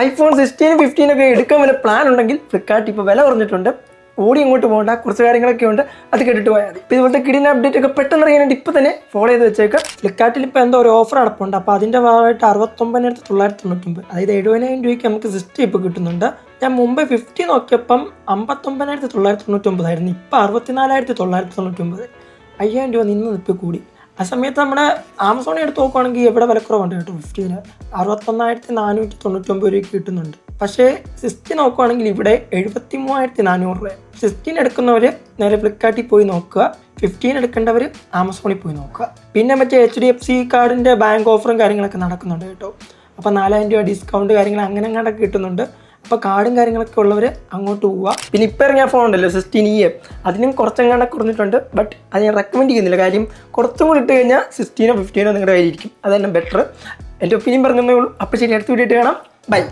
iPhone 16, 15 ഒക്കെ എടുക്കാൻ വല്ല പ്ലാൻ ഉണ്ടെങ്കിൽ ഫ്ലിപ്കാർട്ട് ഇപ്പോൾ വില കുറഞ്ഞിട്ടുണ്ട്. ഓടി ഇങ്ങോട്ട് പോകേണ്ട കുറച്ച് കാര്യങ്ങളൊക്കെ ഉണ്ട്, അത് കേട്ടിട്ട് പോയാൽ മതി. ഇപ്പോൾ ഇതുപോലത്തെ കിടിലൻ അപ്ഡേറ്റ് ഒക്കെ പെട്ടെന്ന് അറിയാനായിട്ട് ഇപ്പോൾ തന്നെ ഫോളോ ചെയ്ത് വെച്ചേക്ക്. ഫ്ലിപ്കാർട്ടിൽ ഇപ്പോൾ എന്തോ ഒരു ഓഫർ നടപ്പുണ്ട്. അപ്പോൾ അതിൻ്റെ ഭാഗമായിട്ട് 69,999, അതായത് 70,000 രൂപയ്ക്ക് നമുക്ക് 60 ഇപ്പോൾ കിട്ടുന്നുണ്ട്. ഞാൻ മുമ്പ് 50 നോക്കിയപ്പം 59,999 ആയിരുന്നു. ഇപ്പോൾ 64,999, 5,000 രൂപ നിന്ന് ഇപ്പോൾ കൂടി. ആ സമയത്ത് നമ്മുടെ ആമസോണിൽ എടുത്ത് നോക്കുകയാണെങ്കിൽ എവിടെ വിലക്കുറവുണ്ട് കേട്ടോ. 50 61,499 രൂപയ്ക്ക് കിട്ടുന്നുണ്ട്. പക്ഷേ 60 നോക്കുകയാണെങ്കിൽ ഇവിടെ 73,400 രൂപ. 16 എടുക്കുന്നവർ നേരെ ഫ്ലിപ്കാർട്ടിൽ പോയി നോക്കുക, 15 എടുക്കേണ്ടവർ ആമസോണിൽ പോയി നോക്കുക. പിന്നെ മറ്റേ HDFC കാർഡിൻ്റെ ബാങ്ക് ഓഫറും കാര്യങ്ങളൊക്കെ നടക്കുന്നുണ്ട് കേട്ടോ. അപ്പോൾ 4,000 രൂപ ഡിസ്കൗണ്ട് കാര്യങ്ങൾ അങ്ങനെ അങ്ങോട്ടൊക്കെ കിട്ടുന്നുണ്ട്. അപ്പോൾ കാർഡും കാര്യങ്ങളൊക്കെ ഉള്ളവർ അങ്ങോട്ട് പോവുക. പിന്നെ ഇപ്പോൾ ഇറങ്ങിയ ഫോൺ ഉണ്ടല്ലോ 16E, അതിനും കുറച്ചെങ്ങാണ്ടൊക്കെ കുറഞ്ഞിട്ടുണ്ട്. ബട്ട് അത് ഞാൻ റെക്കമെൻഡ് ചെയ്യുന്നില്ല. കാര്യം കുറച്ചും കൂടി ഇട്ട് കഴിഞ്ഞാൽ 16 15 നിങ്ങളുടെ കയ്യിലിരിക്കും. അത് തന്നെ ബെറ്റർ. എൻ്റെ ഒപ്പീനിയൻ പറഞ്ഞതേ ഉള്ളൂ. അപ്പോൾ ശരി, അടുത്ത വീഡിയോ കാണാം. ബൈ.